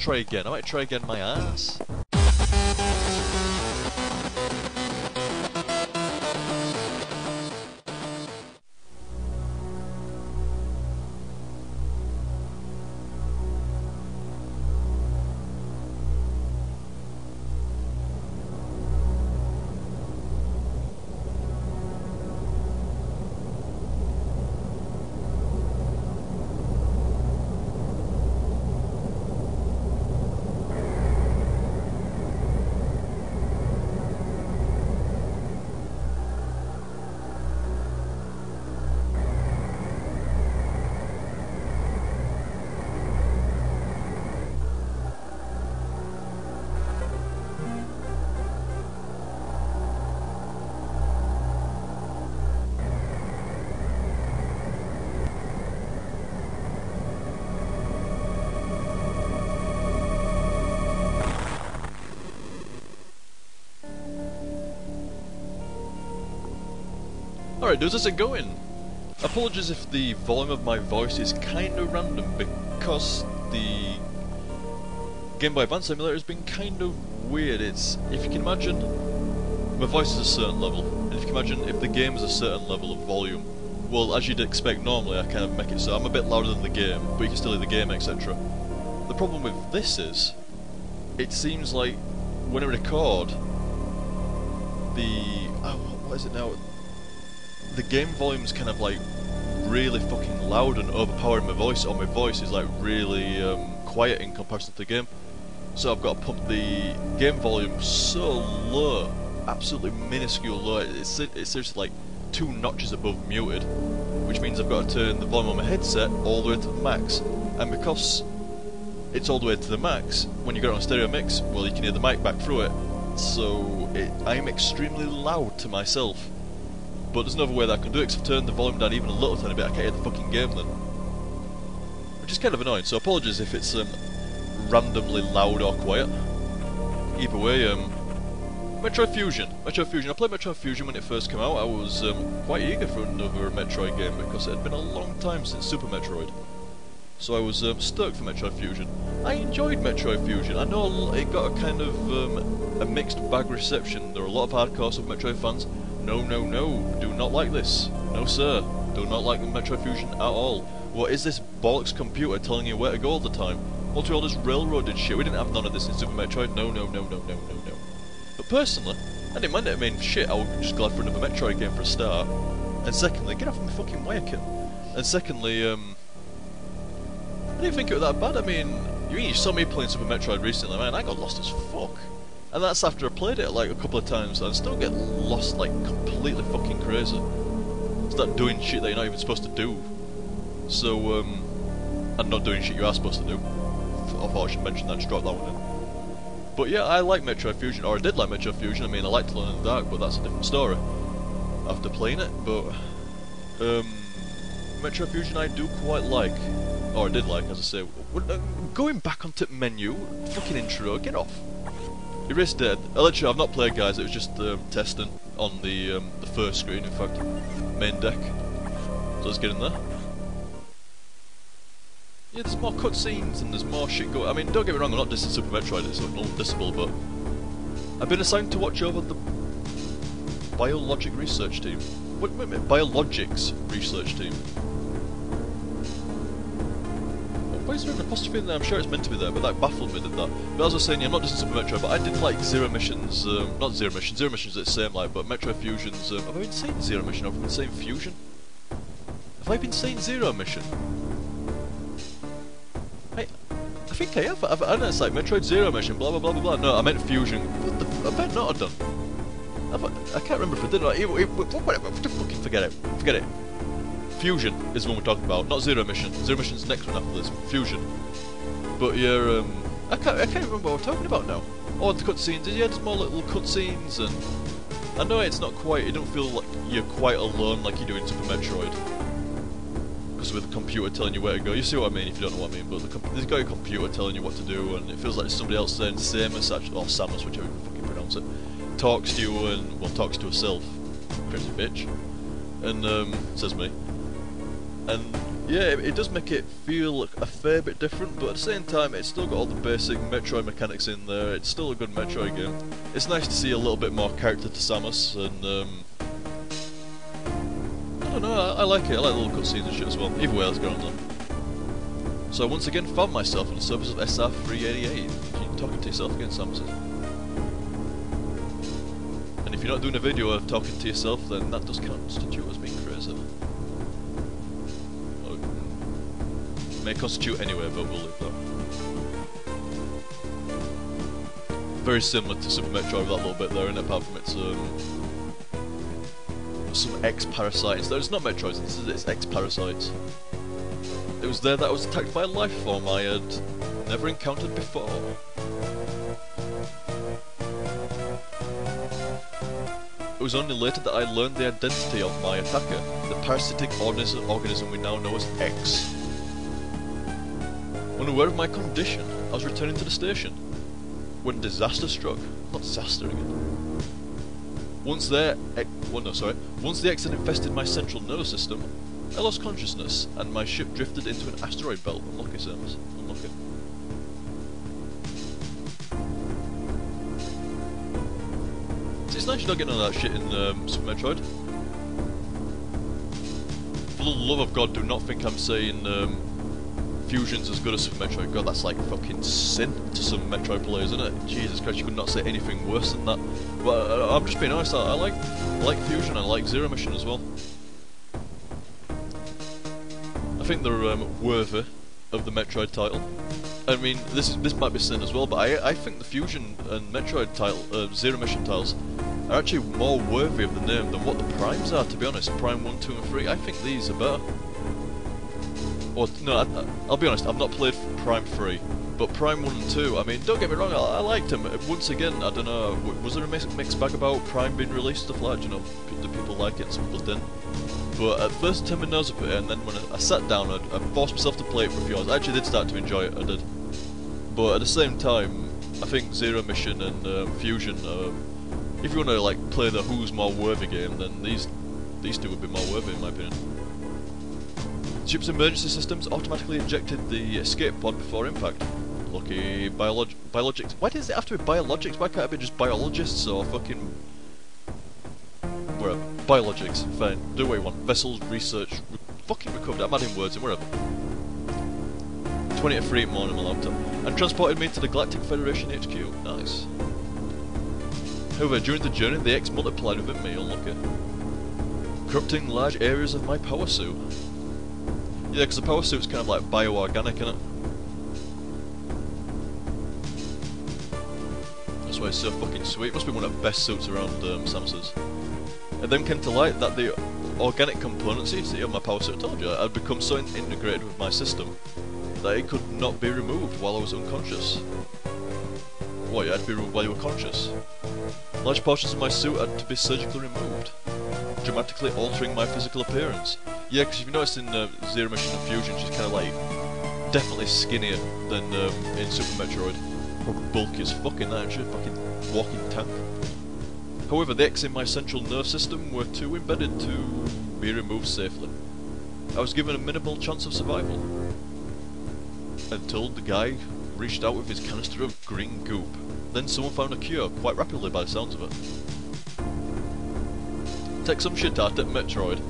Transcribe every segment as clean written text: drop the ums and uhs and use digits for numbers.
try again. I might try again my ass. Alright dudes, how's it going? Apologies if the volume of my voice is kinda random because the Game Boy Advance emulator has been kind of weird. It's, if you can imagine, my voice is a certain level, and if you can imagine if the game is a certain level of volume, well, as you'd expect normally I kind of make it so I'm a bit louder than the game, but you can still hear the game, etc. The problem with this is, it seems like when I record, what is it now? The game volume's kind of like really fucking loud and overpowering my voice, or my voice is like really quiet in comparison to the game. So I've got to pump the game volume so low, absolutely minuscule low. It's seriously like 2 notches above muted, which means I've got to turn the volume on my headset all the way to the max. And because it's all the way to the max, when you get it on stereo mix, well, you can hear the mic back through it. So I'm extremely loud to myself. But there's another way that I can do it, because I've turned the volume down even a little tiny bit, I can't hear the fucking game then. Which is kind of annoying, so apologies if it's randomly loud or quiet. Either way, Metroid Fusion. I played Metroid Fusion when it first came out. I was quite eager for another Metroid game, because it had been a long time since Super Metroid. So I was stoked for Metroid Fusion. I enjoyed Metroid Fusion. I know it got a kind of a mixed bag reception. There are a lot of hardcore Super Metroid fans. No, do not like this. No sir, do not like Metroid Fusion at all. What is this bollocks computer telling you where to go all the time? All through all this railroaded shit, we didn't have none of this in Super Metroid, no. But personally, I didn't mind it. I mean, shit, I was just glad for another Metroid game for a start. And secondly, get off my fucking wagon. And secondly, I didn't think it was that bad. I mean, you saw me playing Super Metroid recently, man, I got lost as fuck. And that's after I played it like a couple of times, and I still get lost like completely fucking crazy. Start doing shit that you're not even supposed to do. So, and not doing shit you are supposed to do. I thought I should mention that, just drop that one in. But yeah, I like Metroid Fusion, or I did like Metroid Fusion. I mean, I liked Alone in the Dark, but that's a different story after playing it. But, Metroid Fusion I do quite like, or I did like, as I say. Going back onto menu, fucking intro, get off. Erase Dead. Literally, I've not played, guys. It was just testing on the first screen. In fact, main deck. So let's get in there. Yeah, there's more cutscenes and there's more shit going. I mean, don't get me wrong. I'm not dissing Super Metroid. It's undissable, but I've been assigned to watch over the Biologic Research Team. Wait a minute, Biologics Research Team. Why is there an apostrophe in there? I'm sure it's meant to be there, but that baffled me, did that. But as I was saying, yeah, I'm not just in Super Metroid, but I did like Zero Missions, not Zero Missions, Zero Missions is the same, like, but Metroid Fusion's, have I been saying Zero Mission, or have I been saying Fusion? Have I been saying Zero Mission? I think I have, I know it's like Metroid Zero Mission, blah blah blah blah blah, no, I meant Fusion. What the I bet not have done. I can't remember if I did or not, whatever, fucking forget it. Fusion is the one we're talking about, not Zero Mission. Zero Mission's the next one after this. Fusion. But yeah, I can't remember what we're talking about now. Oh, the cutscenes. Yeah, there's more little cutscenes, and I know it's not quite. You don't feel like you're quite alone like you do in Super Metroid, because with the computer telling you where to go. You see what I mean if you don't know what I mean. But there's got a computer telling you what to do, and it feels like there's somebody else there, and Samus, or Samus, whichever you fucking pronounce it, talks to you and well talks to herself, crazy bitch, and says me. And Yeah, it does make it feel a fair bit different, but at the same time, it's still got all the basic Metroid mechanics in there. It's still a good Metroid game. It's nice to see a little bit more character to Samus, and I don't know, I like it. I like the little cutscenes and shit as well. Either way, let's go on then. So I once again found myself on the surface of SR388. You're talking to yourself again, Samus. And if you're not doing a video of talking to yourself, then that does constitute as being crazy. May constitute anyway, but we'll leave that. Very similar to Super Metroid with that little bit there, and apart from its some X-parasites. It's not Metroids, it's X-parasites. It was there that I was attacked by a life form I had never encountered before. It was only later that I learned the identity of my attacker, the parasitic organism we now know as X. Unaware of my condition, I was returning to the station when disaster struck. Not disaster again. Once the X had infested my central nervous system, I lost consciousness and my ship drifted into an asteroid belt. Unlucky, Samus. Unlucky. It's nice you're not getting all that shit in Super Metroid. For the love of God, do not think I'm saying Fusion's as good as Super Metroid. God, that's like fucking sin to some Metroid players, isn't it? Jesus Christ, you could not say anything worse than that. But I'm just being honest, I like Fusion, I like Zero Mission as well. I think they're worthy of the Metroid title. I mean, this might be sin as well, but I think the Fusion and Metroid title, Zero Mission titles, are actually more worthy of the name than what the Primes are, to be honest. Prime 1, 2 and 3, I think these are better. Or, no, I'll be honest, I've not played Prime 3, but Prime 1 and 2, I mean, don't get me wrong, I liked them. Once again, I don't know, was there a mixed bag about Prime being released, stuff like that? You know, do people like it and some people didn't? But at first I turned my nose up at it, and then when I sat down, I forced myself to play it for a few hours. I actually did start to enjoy it, I did. But at the same time, I think Zero Mission and Fusion, if you want to like play the who's more worthy game, then these two would be more worthy in my opinion. The ship's emergency systems automatically ejected the escape pod before impact. Lucky biologics. Why does it have to be biologics? Why can't it be just biologists or fucking wherever? Biologics, fine. Do what you want. Vessels, research, fucking recovered. I'm adding words in wherever. 20 to 3 in the morning on my laptop. And transported me to the Galactic Federation HQ. Nice. However, during the journey, the X multiplied within me, unlucky. Corrupting large areas of my power suit. Yeah, because the power suit's kind of like bioorganic, innit? That's why it's so fucking sweet. It must be one of the best suits around Samus's. It then came to light that the organic components, you see, of my power suit, I told you, had become so integrated with my system that it could not be removed while I was unconscious. What, it had to be removed while you were conscious? Large portions of my suit had to be surgically removed, dramatically altering my physical appearance. Yeah, because if you noticed in Zero Mission and Fusion, she's kind of like definitely skinnier than in Super Metroid. Probably bulky as fucking that, she's a fucking walking tank. However, the X in my central nerve system were too embedded to be removed safely. I was given a minimal chance of survival, until the guy reached out with his canister of green goop. Then someone found a cure, quite rapidly by the sounds of it. Take some shit out at Metroid,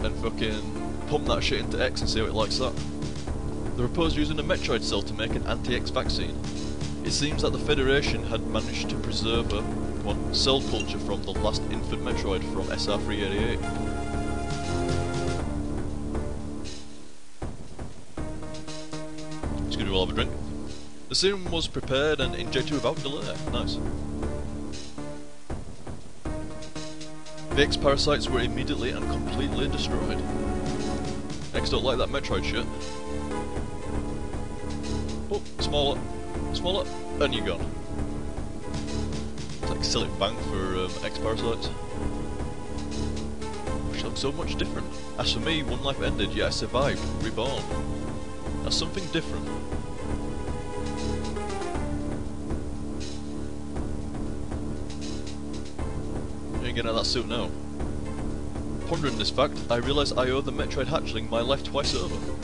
and fucking pump that shit into X and see how it likes that. They proposed using a Metroid cell to make an anti-X vaccine. It seems that the Federation had managed to preserve a cell culture from the last infant Metroid from SR388. Just gonna do all have a drink. The serum was prepared and injected without delay. Nice. The X-parasites were immediately and completely destroyed. X don't like that Metroid shit. Oh, smaller, smaller, and you're gone. It's like silly bang for X-parasites. Which looks so much different. As for me, one life ended, yet I survived, reborn. That's something different. You ain't getting out of that suit now. Pondering this fact, I realise I owe the Metroid hatchling my life twice over.